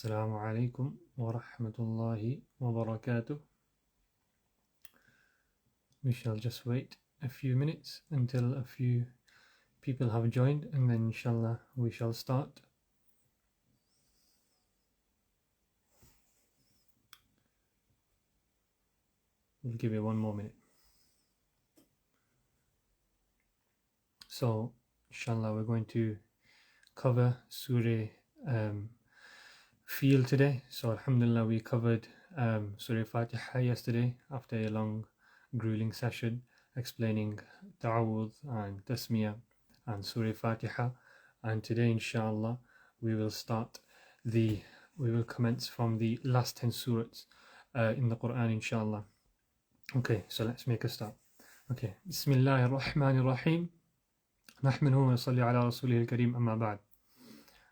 Assalamu alaikum wa rahmatullahi wa barakatuh. We shall just wait a few minutes until a few people have joined, and then inshallah we shall start. We'll give it one more minute. So inshallah we're going to cover Surah Feel today. So alhamdulillah we covered Surah Fatiha yesterday after a long grueling session explaining Ta'awudh and Tasmiyah and Surah Fatiha, and today inshallah we will commence from the last 10 surahs in the Quran inshallah. Okay, so let's make a start. Okay, Bismillahir Rahmanir Rahim. Nahmaduhu wa salli ala rasulihil kareem, amma ba'd.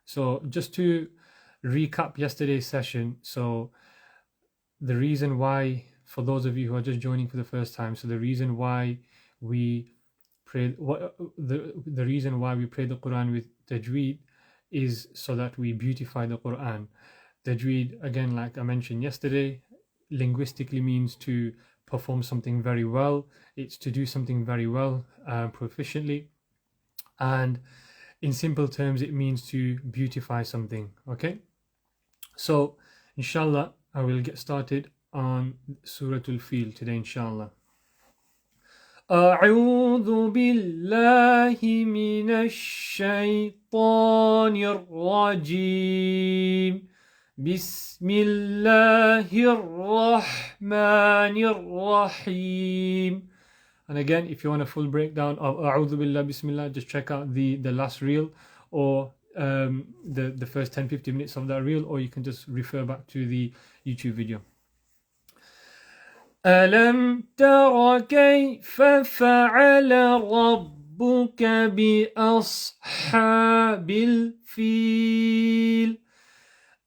So just to recap yesterday's session, so the reason why, for those of you who are just joining for the first time, so the reason why we pray the reason why we pray the Quran with Tajweed is so that we beautify the Quran. Tajweed, again, like I mentioned yesterday, linguistically means to perform something very well. It's to do something very well, proficiently, and in simple terms it means to beautify something. Okay, so inshallah I will get started on Surah Al-Fil today inshallah. أعوذ بالله من الشيطان الرجيم بسم الله الرحمن الرحيم. And again, if you want a full breakdown of A'udhu Billah Bismillah, just check out the last reel, or the first 10-15 minutes of that reel, or you can just refer back to the YouTube video. ألم تر كيف فعل ربك بأصحاب الفيل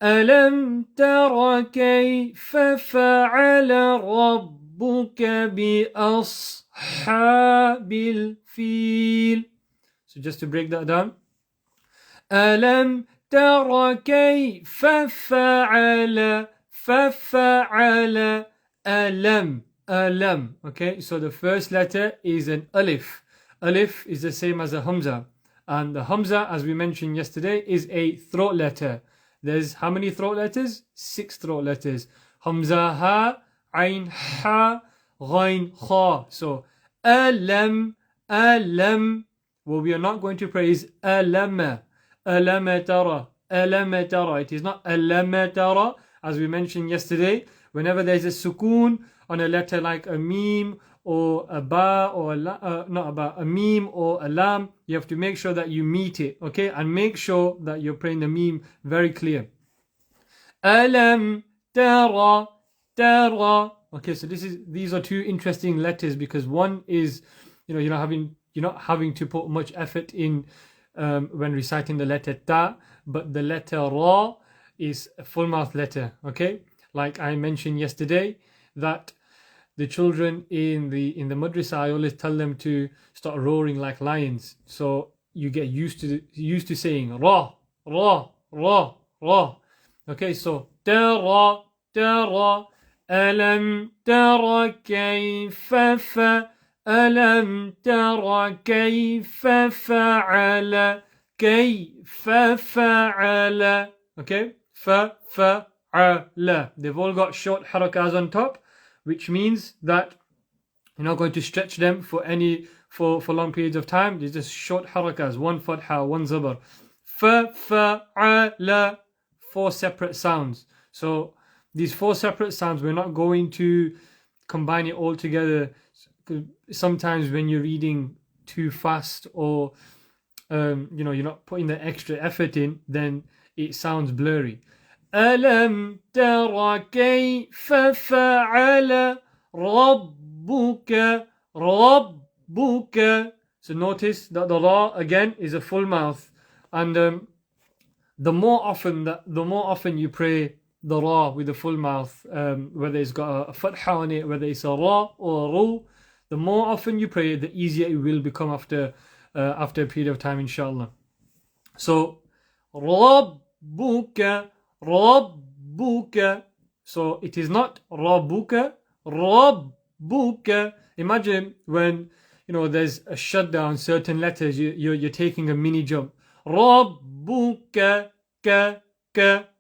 ألم تر كيف فعل ربك بأصحاب الفيل. So just to break that down, ألم تر كيف ففعل Alam. Okay, so the first letter is an alif. Alif is the same as a hamza, and the hamza, as we mentioned yesterday, is a throat letter. There's how many throat letters? 6 throat letters. Hamza ha, ain ha, ghain kha. So alam. What we are not going to pray is alama. Tara. It is not alama tara, as we mentioned yesterday. Whenever there's a sukoon on a letter like a meme or a ba or a meme or a lam, you have to make sure that you meet it, okay? And make sure that you're praying the meme very clear. Alam tara. Okay, so these are 2 interesting letters, because one is, you're not having to put much effort in when reciting the letter ta, but the letter ra is a full mouth letter, okay? Like I mentioned yesterday, that the children in the madrasa, I always tell them to start roaring like lions, so you get used to saying ra. Okay, so tara, alam tara kayfa alam tara kayfa fa'ala. Okay, fa. They've all got short harakas on top, which means that you're not going to stretch them for long periods of time. There's just short harakas, 1 fatha, 1 zabar. Fa'ala, 4 separate sounds. So these 4 separate sounds, we're not going to combine it all together. Sometimes when you're reading too fast, or you're not putting the extra effort in, then it sounds blurry. ألم تر كيف فعل ربك. So notice that the ra again is a full mouth, and the more often you pray the ra with a full mouth, whether it's got a fatha on it, whether it's a ra or a ru, the more often you pray, the easier it will become after a period of time inshallah. So ربك Rabbuka. So it is not Rabbuka, Rabbuka. Imagine when there's a shutdown, certain letters, you're taking a mini jump. Rabbuka, ka,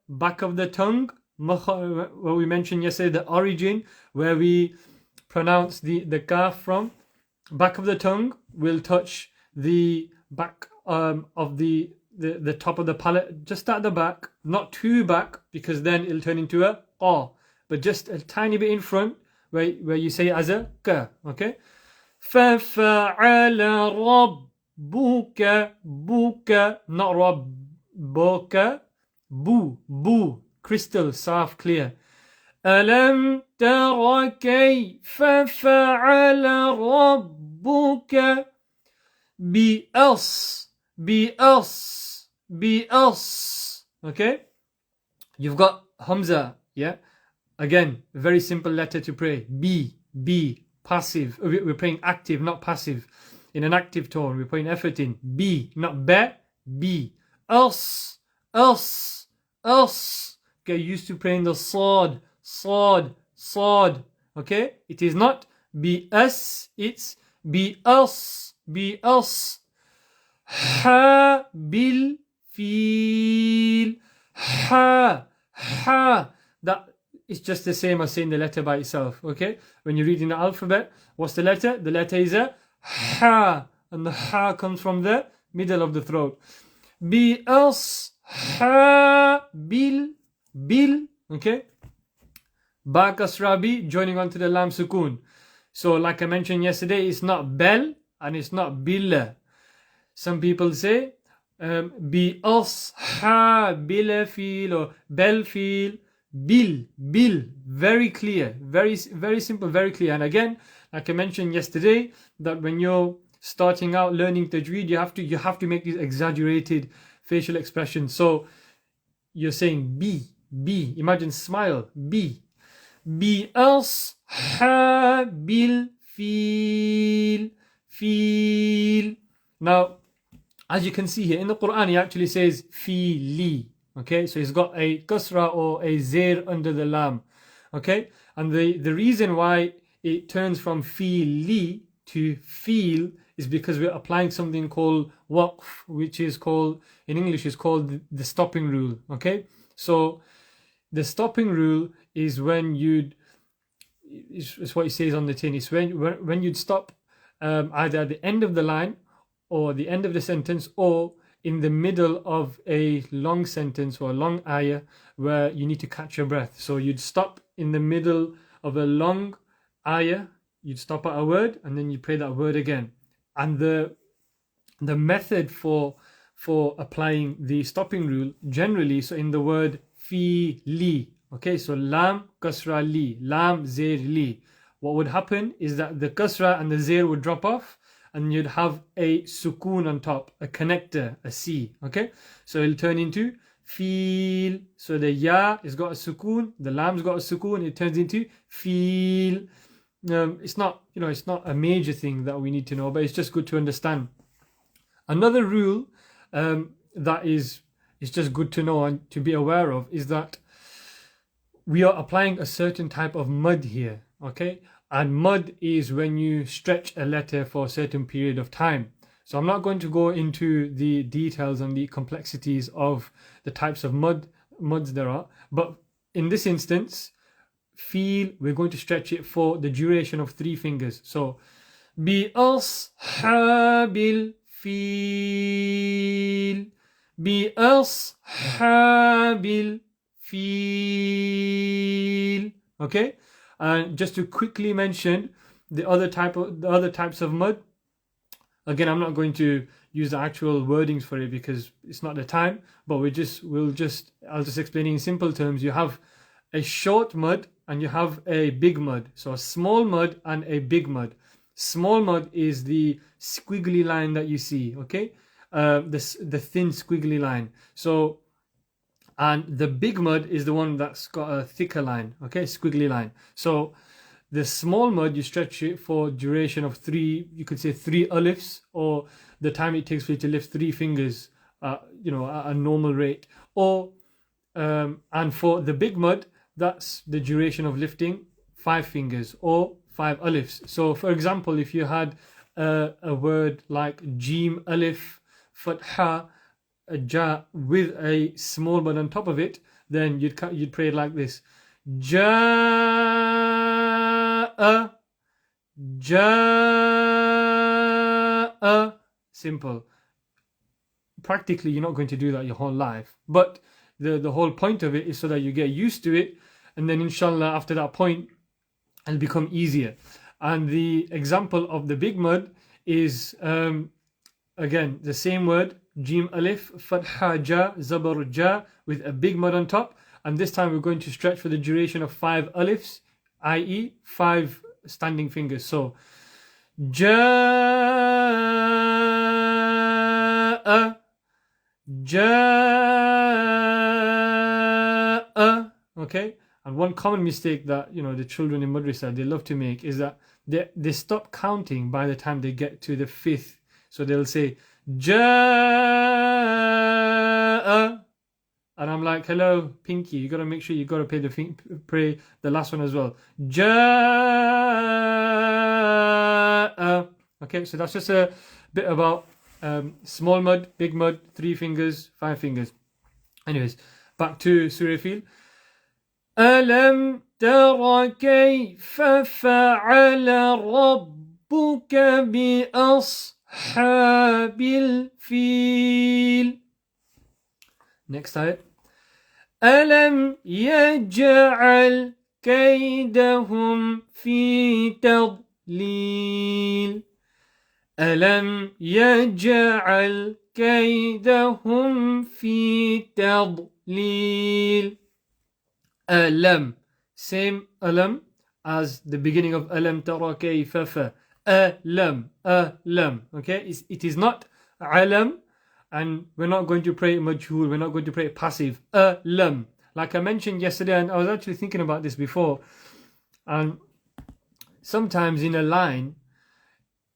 back of the tongue. What we mentioned yesterday, the origin where we pronounce the kaf from. Back of the tongue will touch the back of the top of the palate, just at the back, not too back, because then it'll turn into a qa, but just a tiny bit in front where you say it as a ka. Okay. فَفَعَلَ رَبُّكَ بُكَ, not رَبُّكَ, boo, crystal, soft, clear. أَلَمْ تَرَ كَيْفَ فَعَلَ رَبُّكَ بِأَصْ. Okay, you've got Hamza, yeah. Again, very simple letter to pray. B, passive. We're praying active, not passive. In an active tone, we're putting effort in. B, not be, B. Us. Get used to praying the sword. Okay, it is not be us, it's be us. Ha bil feel. Ha. That is just the same as saying the letter by itself. Okay, when you're reading the alphabet, what's the letter? The letter is a ha, and the ha comes from the middle of the throat. Bi as ha bil. Okay, ba kasra bi joining onto the lam sukun. So like I mentioned yesterday, it's not bel and it's not bil. Some people say bi as ha bil fil or bel fil. Bil, very clear, very simple, very clear. And again, like I mentioned yesterday, that when you're starting out learning Tajweed, you have to make these exaggerated facial expressions. So you're saying B, imagine smile, B as ha bil fil. Now, as you can see here in the Quran, he actually says fili. Okay, so he's got a kasra or a zair under the lam. Okay, and the reason why it turns from fili to feel is because we're applying something called waqf, which is called, in English, is called the stopping rule. Okay, so the stopping rule is when it's what it says on the tin. It's when you'd stop either at the end of the line or the end of the sentence, or in the middle of a long sentence or a long ayah where you need to catch your breath. So you'd stop in the middle of a long ayah, you'd stop at a word, and then you pray that word again. And the method for applying the stopping rule generally, so in the word fi li, okay, so lam kasra li, lam zair li, what would happen is that the kasra and the zair would drop off, and you'd have a sukoon on top, a connector, a C. Okay, so it'll turn into feel. So the ya has got a sukoon, the lam's got a sukoon, it turns into feel. It's not a major thing that we need to know, but it's just good to understand. Another rule that is just good to know and to be aware of is that we are applying a certain type of mud here. Okay, and mud is when you stretch a letter for a certain period of time. So I'm not going to go into the details and the complexities of the types of muds there are, but in this instance, feel, we're going to stretch it for the duration of 3 fingers. So bi ashabil fil, bi ashabil fil. Okay, and just to quickly mention the other types of mud. Again, I'm not going to use the actual wordings for it because it's not the time, but I'll just explain in simple terms. You have a short mud and you have a big mud. So a small mud and a big mud. Small mud is the squiggly line that you see, okay? The thin squiggly line. So, and the big mud is the one that's got a thicker line, okay? Squiggly line. So the small mud, you stretch it for duration of 3, you could say 3 alifs, or the time it takes for you to lift 3 fingers, at a normal rate. Or And for the big mud, that's the duration of lifting 5 fingers or 5 alifs. So for example, if you had a word like Jim alif fatha ja with a small mud on top of it, then you'd pray it like this: Ja'a, Ja'a. Simple. Practically, you're not going to do that your whole life, but the whole point of it is so that you get used to it, and then inshallah after that point it'll become easier. And the example of the big mud is again the same word, Jim alif fatha ja zabar ja, with a big mud on top, and this time we're going to stretch for the duration of 5 alifs, i.e. 5 standing fingers. So Ja'a, Ja'a. Okay. And one common mistake that the children in madrasa they love to make is that they stop counting by the time they get to the 5th. So they'll say Ja'a, and I'm like, hello, Pinky, you gotta make sure you gotta pray the last one as well. Ja'a. Okay, so that's just a bit about small mud, big mud, 3 fingers, 5 fingers. Anyways, back to Surah Fil. ألم تر كيف فعل ربك بأصحاب الفيل. Next ayat. ألم يجعل كيدهم في تضليل. ألم يجعل كيدهم في تضليل. Alam, same alam as the beginning of alam tara kayfa fa. Alam, alam. Okay, it is not alam, and we're not going to pray majhul, we're not going to pray passive. Alam. Like I mentioned yesterday, and I was actually thinking about this before, and sometimes in a line,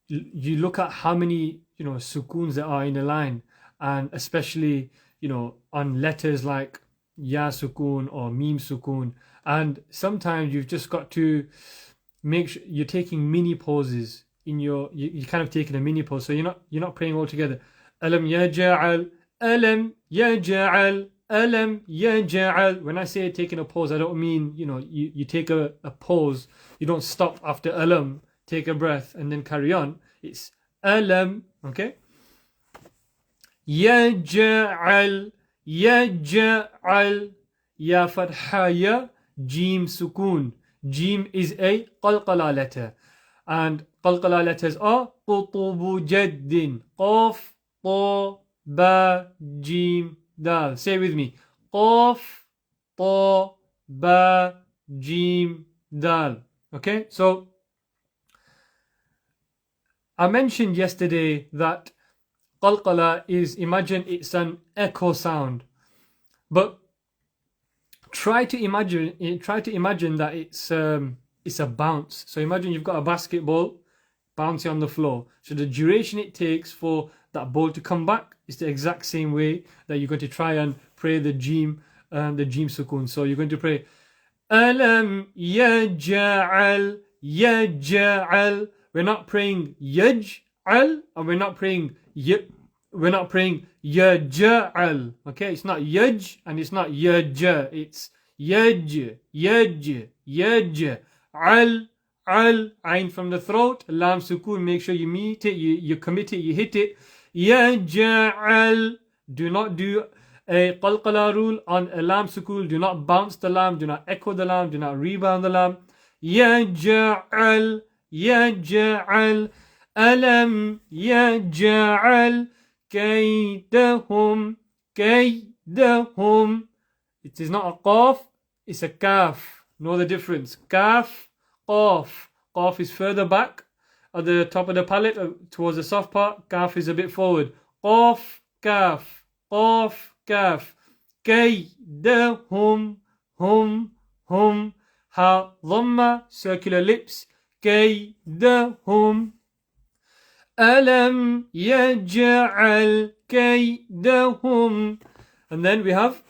you look at how many sukoons there are in a line, and especially on letters like ya sukoon or meme sukoon, and sometimes you've just got to make sure you're taking mini pauses in you're kind of taking a mini pause, so you're not praying all together. Alam yaj'al, alam yaj'al, alam yaj'al. When I say taking a pause, I don't mean you take a pause, you don't stop after alam, take a breath and then carry on. It's alam. Okay, yaj'al, yaj'al, ya fatha ya, jim sukoon. Jim is a qalqala letter, and qalqala letters are qutubu jaddin. Qaf, ta, ba, jim, dal. Say with me: qaf, ta, ba, jim, dal. Okay, so I mentioned yesterday that qalqala is, imagine it's an echo sound, but try to imagine that it's a bounce. So imagine you've got a basketball bouncing on the floor. So the duration it takes for that ball to come back is the exact same way that you're going to try and pray the jim sukoon. So you're going to pray alam yaj'al, yaj'al. We're not praying yaj'al, and we're not praying yaj'al. Okay, it's not yaj and it's not yaj. It's yaj, al, ayn from the throat, lam sukoon. Make sure you meet it, you commit it, you hit it. Yaj'al. Do not do a qalqala rule on a lam sukoon. Do not bounce the lam, do not echo the lam, do not rebound the lam. Yaj'al, yaj'al, alam yaj'al kaydahum, kaydahum. It is not a qaf, it's a kaf. Know the difference. Kaf, qaf. Qaf is further back at the top of the palate towards the soft part. Kaf is a bit forward. Qaf, kaf, qaf, kaf. Kaydahum, hum, ha, dhamma, circular lips. Kaydahum. Alam yaj'al kaydahum. And then we have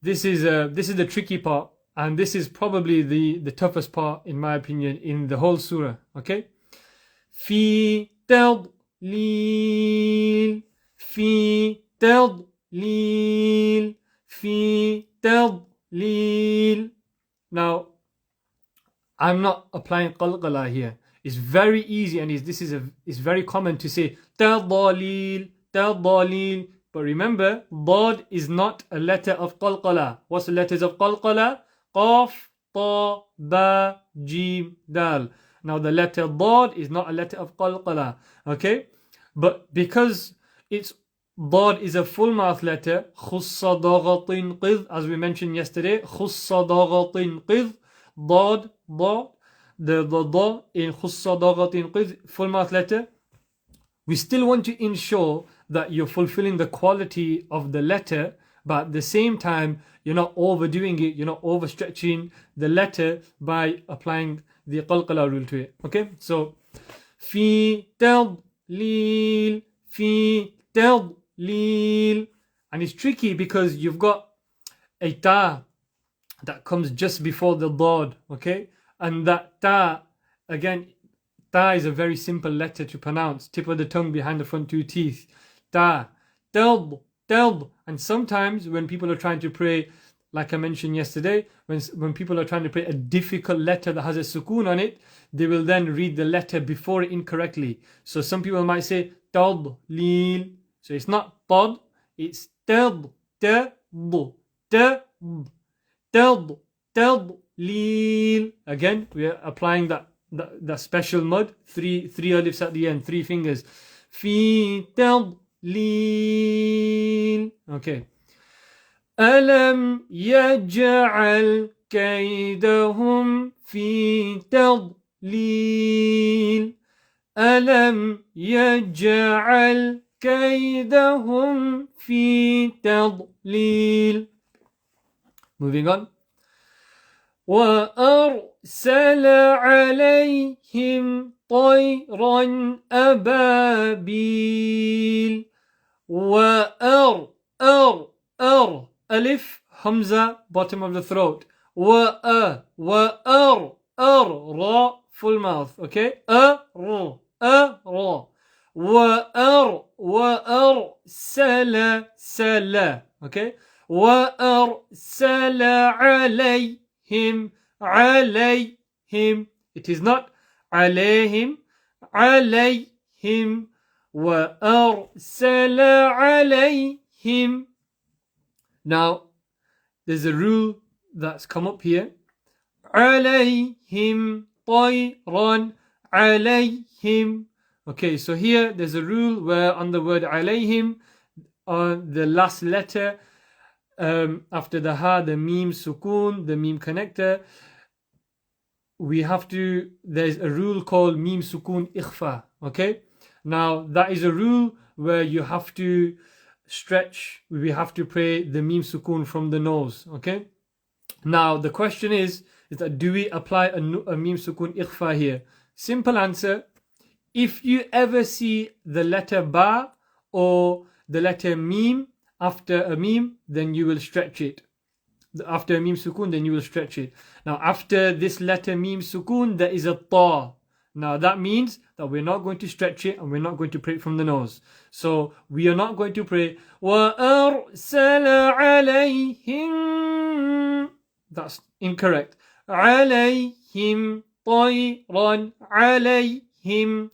this is the tricky part, and this is probably the toughest part in my opinion in the whole surah. Okay, fi tadlil, fi tadlil, fi tadlil. Now, I'm not applying qalqala here. It's very easy, and it's very common to say tadalil, tadalil. But remember, dad is not a letter of qalqala. What's the letters of qalqala? Qaf, ta, ba, jim, dal. Now the letter dad is not a letter of qalqala. Okay? But because it's dad is a full mouth letter, khussa daghatin qidh, as we mentioned yesterday, khussa daghatin qidh, dad, da, the da in khussa daghatin qidh, full mouth letter. We still want to ensure that you're fulfilling the quality of the letter, but at the same time, you're not overdoing it, you're not overstretching the letter by applying the qalqala rule to it. Okay, so fi tadlil, fi tadlil, and it's tricky because you've got a ta that comes just before the dad. Okay, and that ta, again, ta is a very simple letter to pronounce, tip of the tongue behind the front two teeth. Ta, tel, tel. And sometimes when people are trying to pray, like I mentioned yesterday, when people are trying to pray a difficult letter that has a sukoon on it, they will then read the letter before it incorrectly. So some people might say tad, lil. So it's not tad, it's tad, tad, tad, tad, tad, lil. Again, we are applying that special mud, three alifs at the end, 3 fingers. Fi tadlil. Okay. Alam yaj'al kaydahum fi tadlil. Alam yaj'al kaydahum fi tadlil. Moving on. وأرسل عليهم طيرا أبابيل. ألف Hamza, bottom of the throat. Ra, full mouth. Okay, ra. سلا. Okay, وأرسل عليهم. It is not عليهم, عليهم. وأرسل عليهم. Now, there's a rule that's come up here. عليهم طيرا عليهم. Okay, so here there's a rule where on the word عليهم, on the last letter, after the ha, the meme sukoon, the meme connector, there's a rule called meme sukoon ikhfa. Okay, now that is a rule where you have to stretch, we have to pray the meme sukoon from the nose. Okay, now the question is that do we apply a meme sukoon ikhfa here? Simple answer: if you ever see the letter ba or the letter meme after a meme, then you will stretch it. After a meme sukoon, then you will stretch it. Now after this letter meme sukoon, there is a ta. Now that means that we're not going to stretch it and we're not going to pray it from the nose. So we are not going to pray وَأَرْسَلَ عَلَيْهِمْ. That's incorrect. عَلَيْهِمْ طَيْرًا عَلَيْهِمْ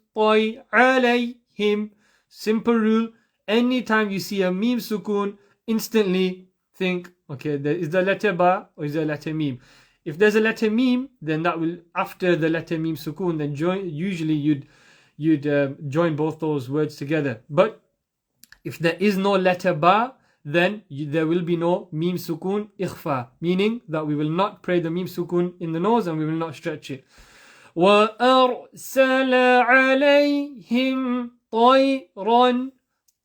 عَلَيْهِمْ. Simple rule. Anytime you see a meme sukoon, instantly think, okay, is the letter ba or is the letter meme? If there's a letter meme, then that will, after the letter meme sukoon, then usually you'd join both those words together. But if there is no letter ba, then there will be no meme sukoon ikhfa, meaning that we will not pray the meme sukoon in the nose and we will not stretch it. وَأَرْسَلَ عَلَيْهِمْ طَيْرًا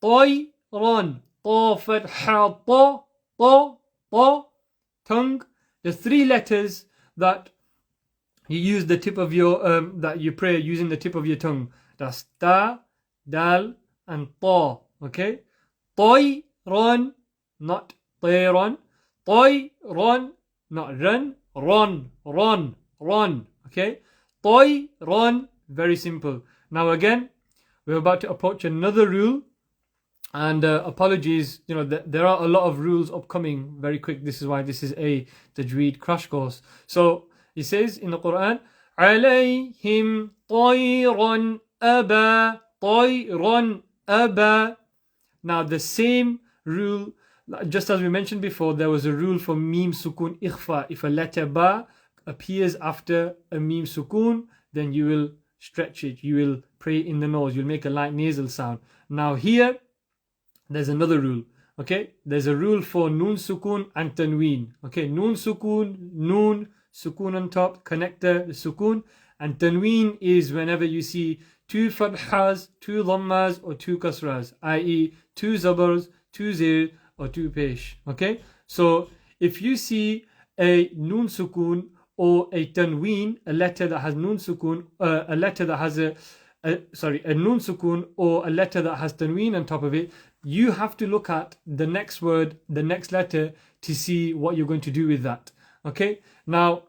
طَيْرًا. طَ فَتْحَ طَ tongue. The 3 letters that you use the tip of your that you pray using the tip of your tongue. That's ta, dal, and ta. Okay, طيرًا, not طيرًا. طيران, not run, run. Okay, طيران, very simple. Now again, we're about to approach another rule. And apologies, there are a lot of rules upcoming very quick. This is why this is a Tajweed crash course. So he says in the Quran, عليهم طيرا أبا. Now the same rule, just as we mentioned before, there was a rule for mim sukun ikhfa. If a letter ba appears after a mim sukun, then you will stretch it. You will pray in the nose. You'll make a light nasal sound. Now here, there's another rule. Okay, there's a rule for noon sukun and tanween. Okay, noon sukun on top, connector, the sukun, and tanween is whenever you see two fathas, two dhammas, or two kasras, i.e. two zabars, two zir, or two pesh. Okay, so if you see a noon sukun or a tanween, a letter that has noon sukun, a letter that has a noon sukun or a letter that has tanween on top of it, you have to look at the next word, the next letter, to see what you're going to do with that. Okay, now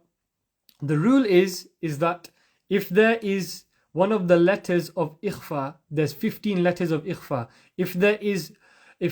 the rule is that if there is one of the letters of ikhfa, there's 15 letters of ikhfa. If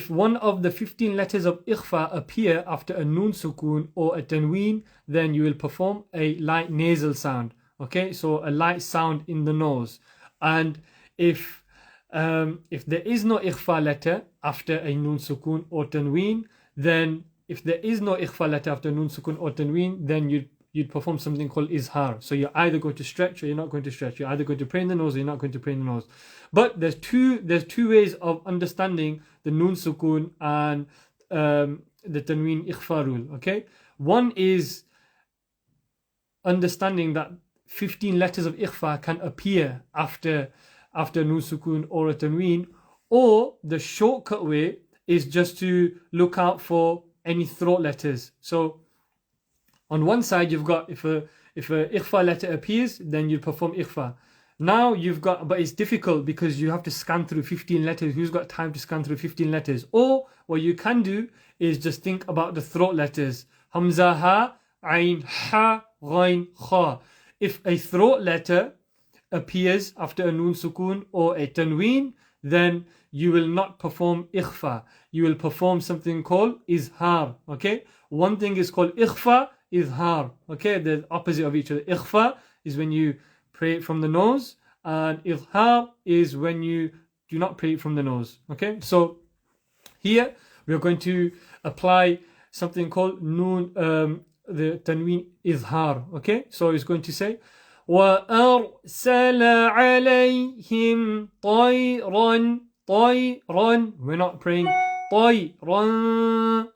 one of the 15 letters of ikhfa appear after a noon sukun or a tanween, then you will perform a light nasal sound. Okay, so a light sound in the nose. And if there is no ikhfa letter after a noon sukun or tanween, then if there is no ikhfa letter after noon sukun or tanween, then you'd perform something called izhar. So you're either going to stretch or you're not going to stretch. You're either going to pray in the nose or you're not going to pray in the nose. But there's two ways of understanding the noon sukun and the tanween ikhfa rule. Okay, one is understanding that 15 letters of ikhfa can appear after noon sukun or a tanween, or the shortcut way is just to look out for any throat letters. So on one side you've got if a ikhfa letter appears, then you perform ikhfa. Now but it's difficult because you have to scan through 15 letters. Who's got time to scan through 15 letters? Or what you can do is just think about the throat letters. Hamza ha, ain ha, ghain kha. If a throat letter appears after a noon sukun or a tanween, then you will not perform ikhfa. You will perform something called izhar. Okay, one thing is called ikhfa, izhar. Okay, the opposite of each other. Ikhfa is when you pray it from the nose, and izhar is when you do not pray it from the nose. Okay, so here we are going to apply something called noon, the tanween izhar. Okay, so it's going to say وَأَرْسَلَ عَلَيْهِمْ طَيْرًا. We're not praying طَيْرًا.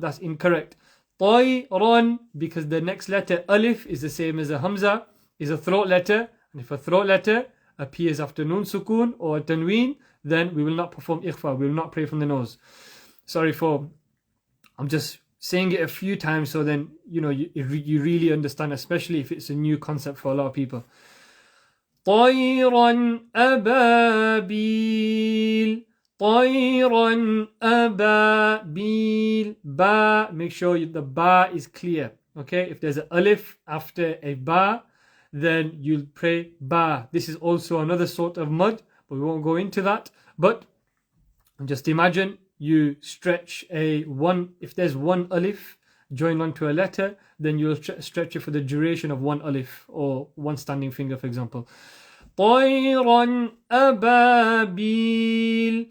That's incorrect. طَيْرًا, because the next letter alif is the same as a hamza, is a throat letter, and if a throat letter appears after noon sukun or a tanween, then we will not perform ikhfa. We will not pray from the nose. I'm just saying it a few times so then you really understand, especially if it's a new concept for a lot of people. طيرا أبابيل. Ba, make sure the ba is clear. Okay, if there's an alif after a ba, then you'll pray ba. This is also another sort of mud, but we won't go into that. But just imagine you stretch if there's one alif joined onto a letter, then you'll stretch it for the duration of one alif or one standing finger, for example. طيرا أبابيل.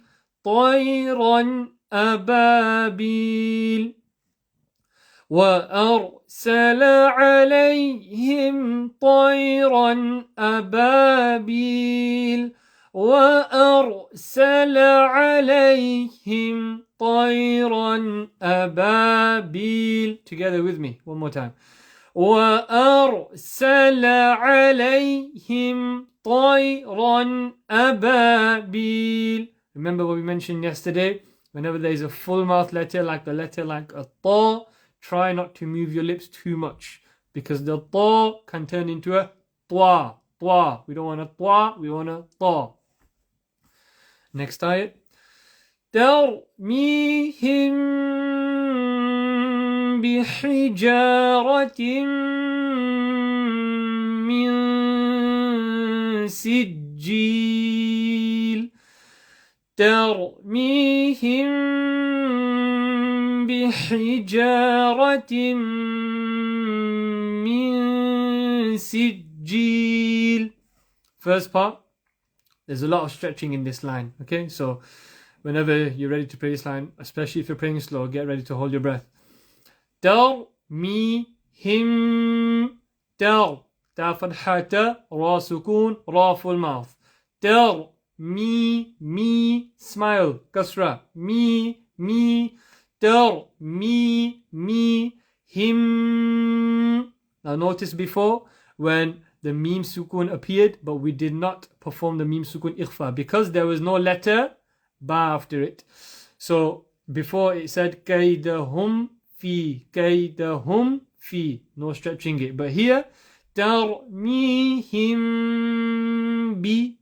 وأرسل عليهم طيرا أبابيل. وأرسل عليهم طيرا أبابيل. Together with me, one more time. وأرسل عليهم طيرا أبابيل. Remember what we mentioned yesterday? Whenever there is a full mouth letter, like a ta, try not to move your lips too much, because the ta can turn into a twa. We don't want a twa, we want a ta. Next ayat. ترميهم بحجارة من سجيل ترميهم بحجارة من سجيل. First part, there's a lot of stretching in this line. Okay, so whenever you're ready to pray this line, especially if you're praying slow, get ready to hold your breath. ترميهم تر تا فتحة را سكون را full mouth. me smile kasra me me him. Now notice before when the meme sukun appeared, but we did not perform the meme sukun ikhfa because there was no letter ba after it. So before it said kaydahum fi, no stretching it. But here tarmihim bi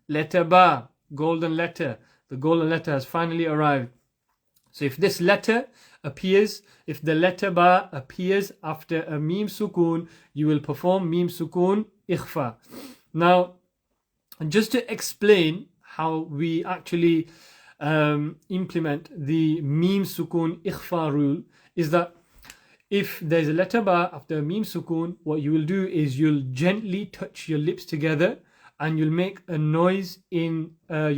letter ba, golden letter. The golden letter has finally arrived. So if this letter appears, if the letter ba appears after a meme sukun, you will perform meme sukun ikhfa. Now, just to explain how we actually implement the meme sukun ikhfa rule, is that if there's a letter ba after a meme sukun, what you will do is you'll gently touch your lips together and you'll make a noise in the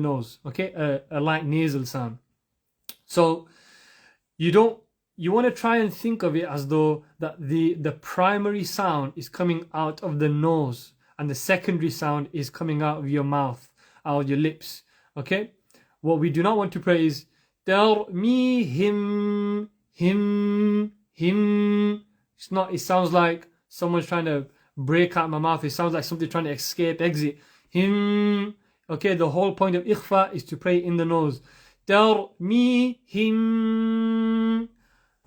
nose, okay, a light nasal sound. So you want to try and think of it as though that the primary sound is coming out of the nose and the secondary sound is coming out of your mouth, out of your lips. Okay, what we do not want to pray is him. It's not. It sounds like someone's trying to break out my mouth. It sounds like something trying to escape, exit. Him. Okay, the whole point of ikhfa is to pray in the nose. Him.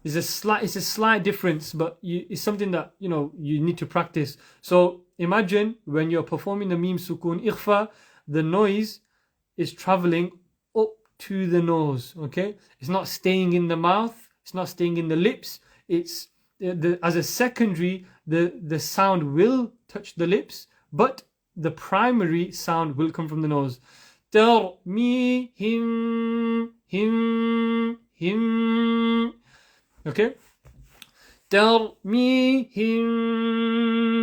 It's a slight difference, but it's something that you need to practice. So imagine when you're performing the meme sukun ikhfa, the noise is traveling up to the nose. Okay, it's not staying in the mouth. It's not staying in the lips. It's as a secondary, the sound will touch the lips, but the primary sound will come from the nose. Him. Okay. ترميهم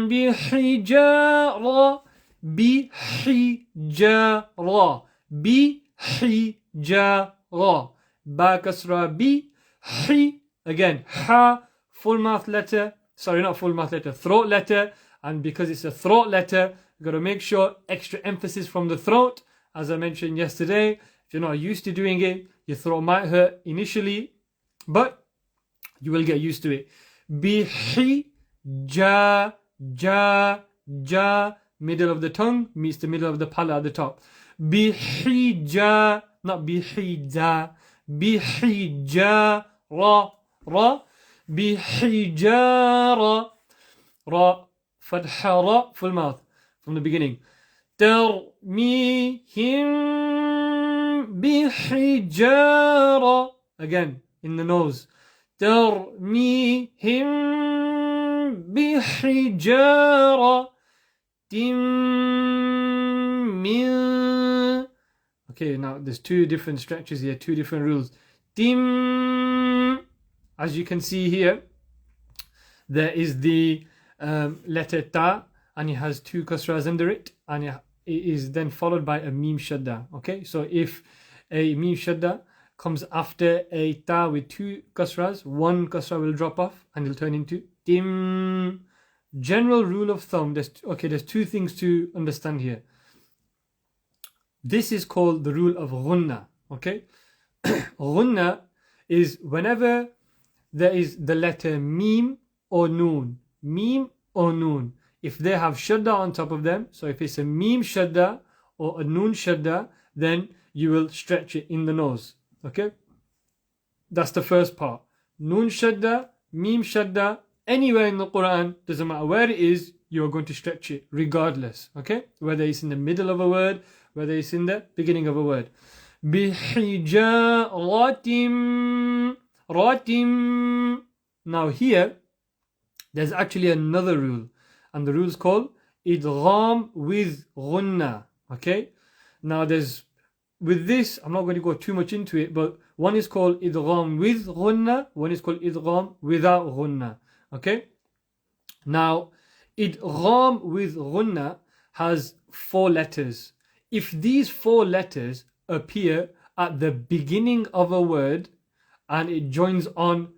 بحجارة با كسرة بحي. Again, ha, full mouth letter. Sorry, not full mouth letter, throat letter. And because it's a throat letter, you've got to make sure extra emphasis from the throat. As I mentioned yesterday, if you're not used to doing it, your throat might hurt initially, but you will get used to it. Bihi, ja, middle of the tongue meets the middle of the palate at the top. Bihija, not bihija. Bihija, ra, bihijara, ra, fatha, ra, full mouth from the beginning. Tarmihim bihijara, again in the nose. ترميهم بحجارة من. Okay, now there's two different stretches here, two different rules. As you can see here, there is the letter ta, and it has two kasras under it, and it is then followed by a meme shadda. Okay, so if a meme shadda comes after a ta with two kasras, one kasra will drop off and it'll turn into tim. General rule of thumb, there's two things to understand here. This is called the rule of ghunna. Okay, ghunna is whenever there is the letter meme or noon, if they have shadda on top of them. So if it's a meme shadda or a noon shadda, then you will stretch it in the nose. Okay, that's the first part. Noon shadda, meme shadda, anywhere in the Quran, doesn't matter where it is, you're going to stretch it regardless. Okay, whether it's in the middle of a word, whether it's in the beginning of a word. بحجارة ratim. Now here there's actually another rule, and the rule is called idgham with ghunna. Okay, now there's, with this I'm not going to go too much into it, but one is called idgham with ghunna, one is called idgham without ghunna. Okay, now idgham with ghunna has 4 letters. If these 4 letters appear at the beginning of a word and it joins on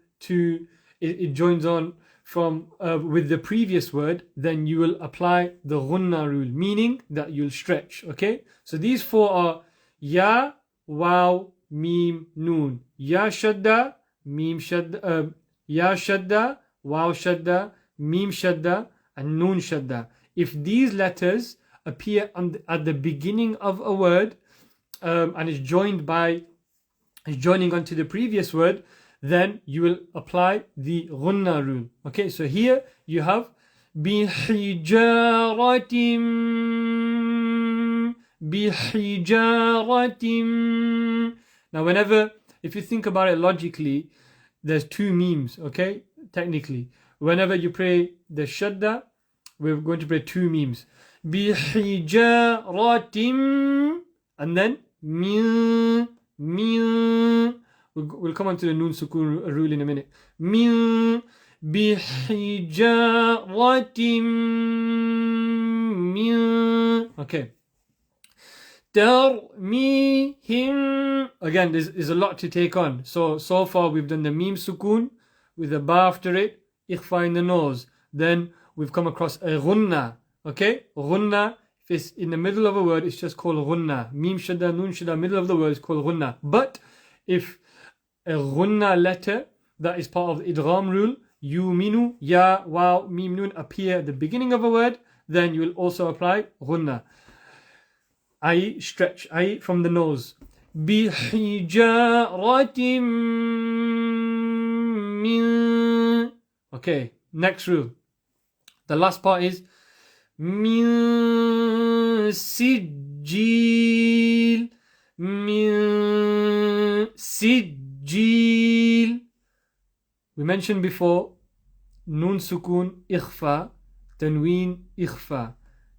from with the previous word, then you will apply the ghunna rule, meaning that you'll stretch. Okay, so these 4 are ya, waw, mim, noon. Ya shadda, mim shadda, ya shadda, waw shadda, mim shadda, and noon shadda. If these letters appear at the beginning of a word and is joining onto the previous word, then you will apply the ghunna rule. Okay, so here you have bihijaratim. Now if you think about it logically, there's 2 memes. Okay, technically, whenever you pray the shadda, we're going to pray 2 memes. Bihijaratim, and then min. We'll come on to the noon sukun rule in a minute. Min bihijaratim min. Okay. Tarmihim. Again, there's a lot to take on. So far we've done the mim sukun with a ba after it, ikhfa in the nose. Then we've come across a ghunna. Okay, ghunna, if it's in the middle of a word, it's just called ghunna. Mim shadda, noon shadda, middle of the word is called ghunna. But if a ghunna letter that is part of the idgham rule, yuminu, ya, waw, mim, noon, appear at the beginning of a word, then you will also apply ghunna, i.e. stretch, i.e. from the nose. Bihijaratim min. Okay, next rule. The last part is min sijil. Min sijil. We mentioned before, noon sukun ikhfa, tanween ikhfa.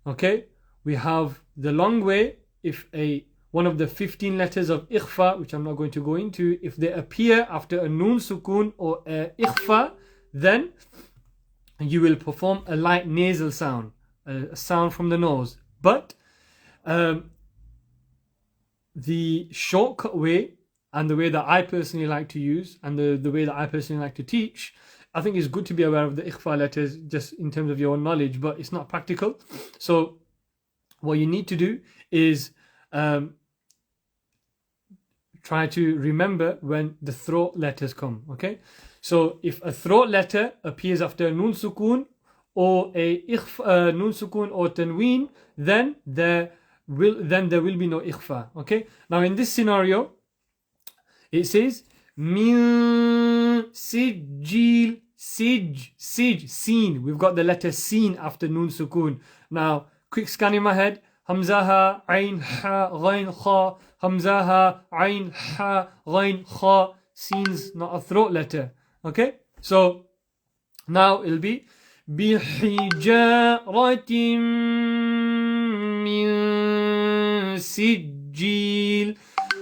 Okay, we have the long way. If one of the 15 letters of ikhfa, which I'm not going to go into, if they appear after a noon sukun or a ikhfa, then you will perform a light nasal sound, a sound from the nose. But the shortcut way, and the way that I personally like to use, and the way that I personally like to teach, I think it's good to be aware of the ikhfa letters just in terms of your own knowledge, but it's not practical. So what you need to do is try to remember when the throat letters come. Okay, so if a throat letter appears after a noon sukun or a noon sukun or tanween, then there will be no ikhfa. Okay, now in this scenario it says min sijil, seen. We've got the letter seen after noon sukun. Now quick scan in my head. Hamzaha, ayn, ha, ghain, kha. Hamzaha, ayn, ha, ghain, kha. Seen's not a throat letter. Okay, so now it'll be bihijaratim min sijil.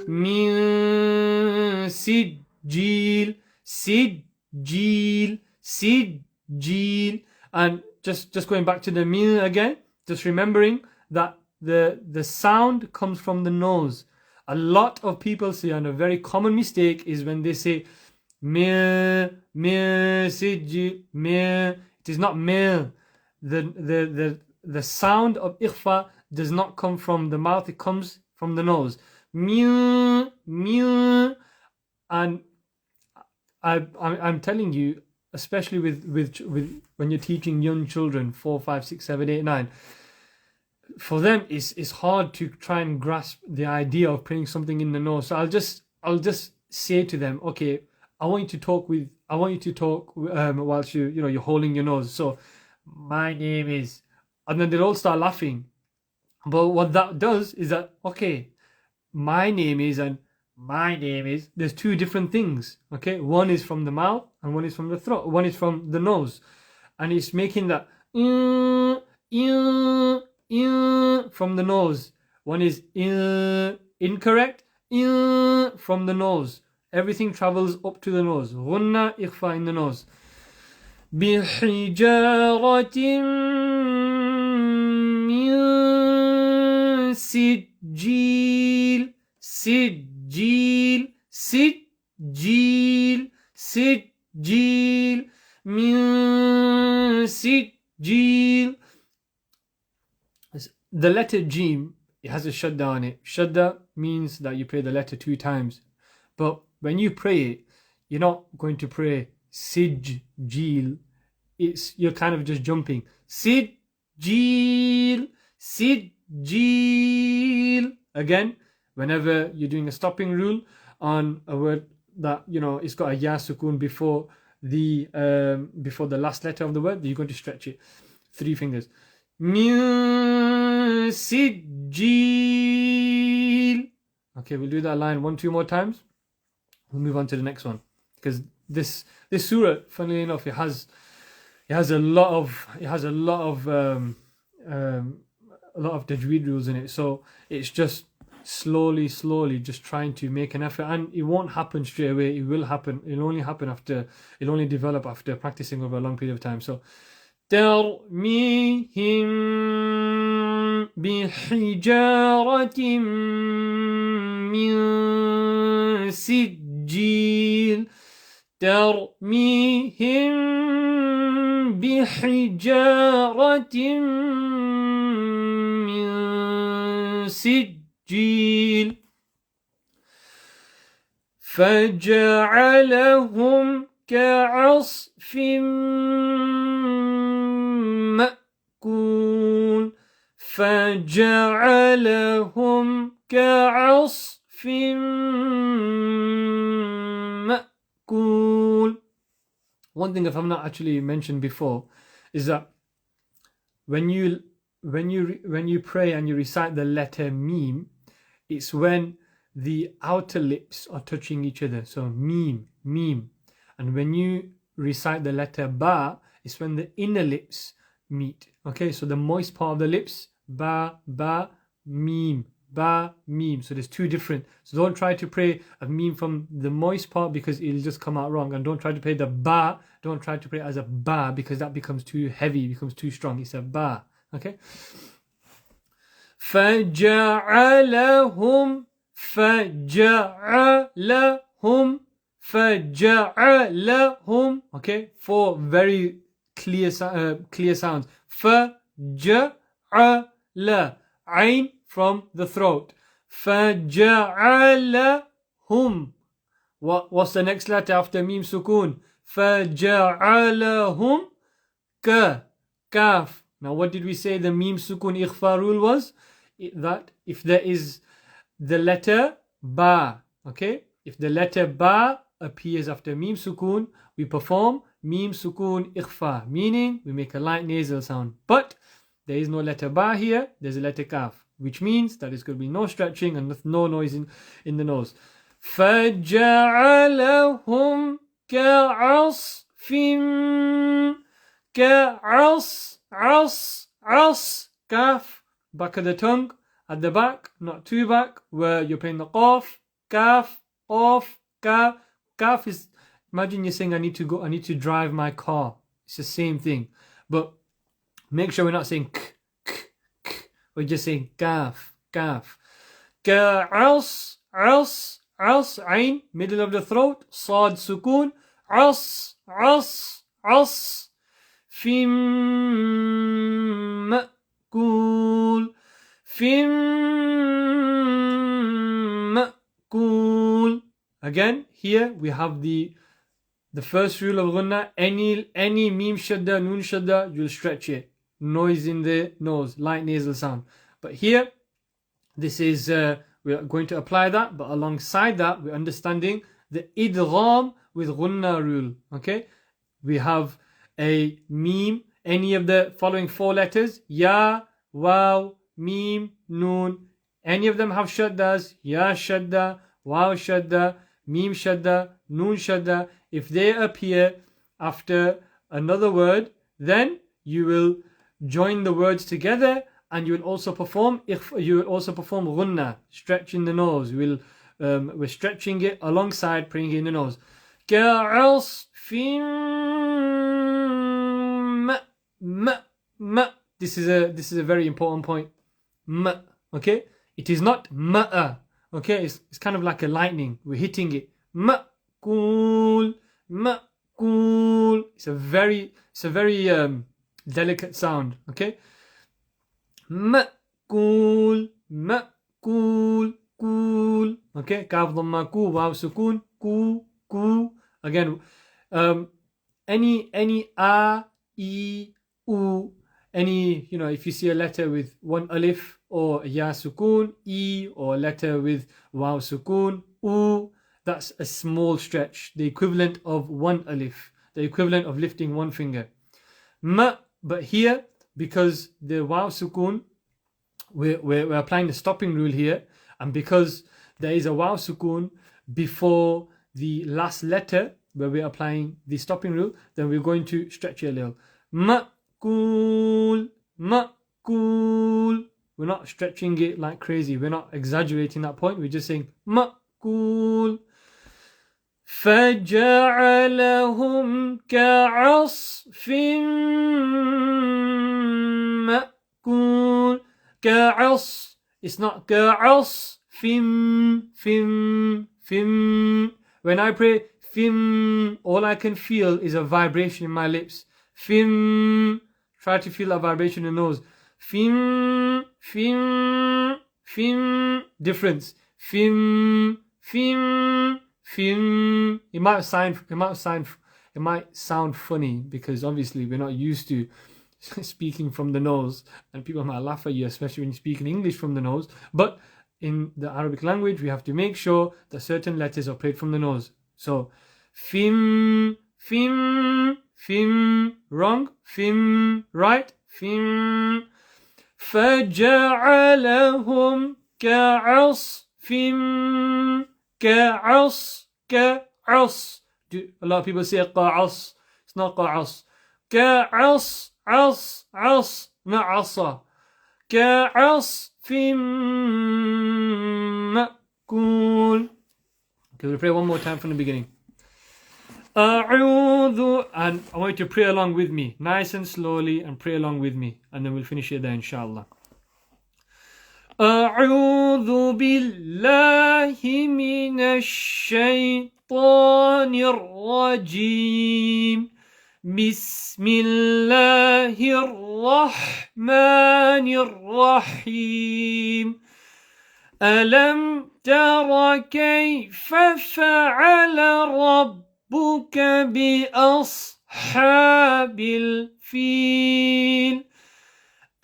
Min sijil, sijil. And just going back to the min again, just remembering that the sound comes from the nose. A lot of people say, and a very common mistake is when they say meh, sijil, meh. It is not meh. The sound of ikhfa does not come from the mouth, it comes from the nose. Mew. And I'm telling you, especially with when you're teaching young children, 4, 5, 6, 7, 8, 9, for them it's hard to try and grasp the idea of putting something in the nose. So I'll just say to them, okay, I want you to talk whilst you're holding your nose. So my name is, and then they'll all start laughing. But what that does is that, okay, my name is and my name is, there's two different things. Okay, one is from the mouth and one is from the throat, one is from the nose, and it's making that from the nose. One is incorrect from the nose. Everything travels up to the nose. Ghunna, ikhfa in the nose. بحجارة من سجيل سجيل سجيل سجيل من سجيل. The letter Jim, it has a shadda on it. Shadda means that you pray the letter 2 times. But when you pray it, you're not going to pray Sijjil. You're kind of just jumping. Sijjil, Sijjil. Again, whenever you're doing a stopping rule on a word that, it's got a ya sukun before the last letter of the word, you're going to stretch it 3 fingers. Min Sijjil. Okay, we'll do that line 1-2 more times. We'll move on to the next one, because this surah, funnily enough, it has a lot of tajweed rules in it. So it's just slowly just trying to make an effort, and it won't happen straight away. It will happen. It'll only develop after practicing over a long period of time. So ترميهم بحجارة من سجيل ترميهم بحجارة من سجيل فجعلهم كعصف مأكول فجعلهم كعصف مأكول. One thing that I've not actually mentioned before is that when you pray and you recite the letter meme, it's when the outer lips are touching each other. So meme. And when you recite the letter ba, it's when the inner lips meet. Okay, so the moist part of the lips, ba, meme. So there's 2 different. So don't try to pray a meme from the moist part, because it'll just come out wrong. And don't try to pray the ba. Don't try to pray it as a ba, because that becomes too heavy, becomes too strong. It's a ba. Okay. فجعلهم. Okay, 4 very clear sounds. فجعل. Ain from the throat. فجعلهم. What's the next letter after mim sukun? فجعلهم. Kaf. Now what did we say the mim sukun ikhfa rule was? That if there is the letter ba, okay, if the letter ba appears after mim sukun, we perform mim sukun ikhfa, meaning we make a light nasal sound. But there is no letter ba here, there's a letter kaf, which means that it's going to be no stretching and no noise in the nose. فَجَعَلَهُمْ كَعَصْفٍ kaf, back of the tongue, at the back, not too back, where you're playing the qaf, kaf, off, kaf. Kaf is, imagine you're saying I need to drive my car. It's the same thing. But make sure we're not saying k. We're just saying kaf. Ka'as, ain, middle of the throat, sad sukun, as, fim ma'kul, Again, here we have the first rule of ghunna. Any meme shadda, noon shadda, you'll stretch it. Noise in the nose, light nasal sound. But here, this is, we're going to apply that, but alongside that, we're understanding the idgham with ghunna rule. Okay? We have a meme, any of the following 4 letters, ya, waw, meme, noon. Any of them have shaddas, ya shadda, waw shadda, mim shadda, noon shadda. If they appear after another word, then you will join the words together, and you will also perform ghunna, stretching the nose. We're stretching it alongside praying in the nose. كَعَصْفٍ ma. This is a very important point. Ma, okay? It is not ma'a, okay? It's kind of like a lightning. We're hitting it. Ma'kul, ma'kul. It's a very delicate sound, okay? Ma'kul, ma'kul, kul. Okay? Kaf dhamma ku, waw sukun, ku. Again, any a, e, u, any, if you see a letter with one alif or a ya sukun, e, or a letter with waw sukun, u, that's a small stretch, the equivalent of one alif, the equivalent of lifting one finger. Ma, but here, because the waw sukun, we're applying the stopping rule here, and because there is a waw sukun before the last letter where we're applying the stopping rule, then we're going to stretch it a little. Ma'kul, ma'kul. We're not stretching it like crazy. We're not exaggerating that point. We're just saying ma'kul. فَجَعَلَهُمْ كَعَصْفٍ مَأْكُولٍ. كَعَصْ. It's not كَعَصْ. Fim. When I pray fim, all I can feel is a vibration in my lips. Fim. Try to feel that vibration in the nose. Fim. Difference. Fim. It might sound funny because obviously we're not used to speaking from the nose, and people might laugh at you, especially when you speak in English from the nose. But in the Arabic language, we have to make sure that certain letters are played from the nose. So, fim, wrong, fim, right, fim. فَجَعَلَهُمْ كَعَصْفٍ. كَعَصْ. A lot of people say قَعَصْ. It's not قَعَصْ. كَعَصْ, not عَصَى. كَعَصْفٍ مَأْكُولٍ. Okay, we'll pray one more time from the beginning. أعوذ, and I want you to pray along with me, nice and slowly, and pray along with me, and then we'll finish it there, inshallah. أعوذ بالله من الشيطان الرجيم. بسم الله الرحمن الرحيم. ألم تر كيف فعل ربك بأصحاب الفيل.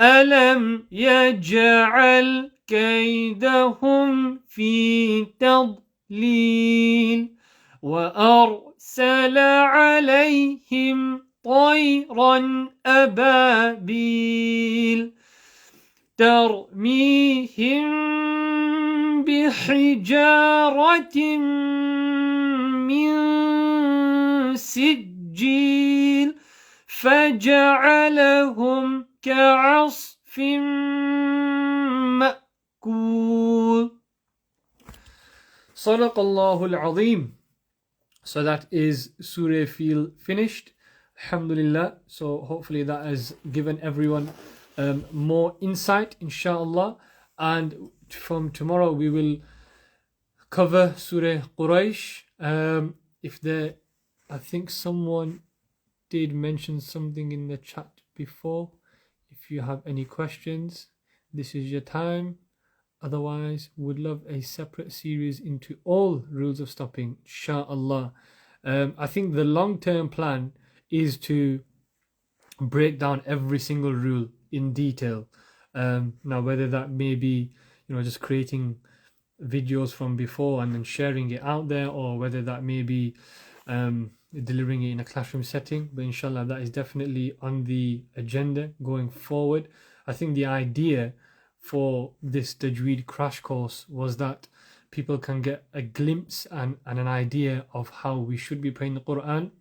ألم يجعل كيدهم في تضليل. وأرسل عليهم طيرا أبابيل ترميهم بحجارة من سجيل فجعلهم كعصف مأكول. صدق الله العظيم. So that is Surah Fil finished. Alhamdulillah. So hopefully that has given everyone more insight, inshallah. And from tomorrow we will cover Surah Quraysh. I think someone did mention something in the chat before. If you have any questions, this is your time. Otherwise, would love a separate series into all rules of stopping, inshallah. I think the long-term plan is to break down every single rule in detail. Now, whether that may be, just creating videos from before and then sharing it out there, or whether that may be delivering it in a classroom setting. But inshallah, that is definitely on the agenda going forward. I think the idea for this Tajweed crash course was that people can get a glimpse and an idea of how we should be praying the Quran.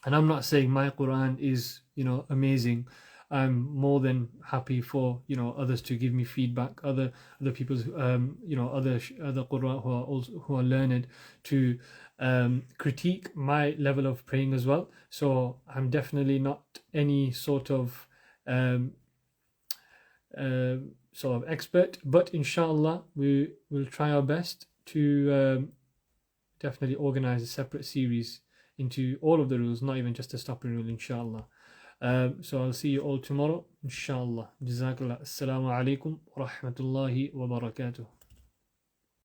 And I'm not saying my Quran is, amazing. I'm more than happy for, others to give me feedback, other people's, other Quran who are learned to critique my level of praying as well. So I'm definitely not any sort of expert, but inshallah we will try our best to definitely organize a separate series into all of the rules, not even just a stopping rule, inshallah. So I'll see you all tomorrow, inshallah. Jazakallah. Assalamu alaikum wa rahmatullahi wa barakatuh.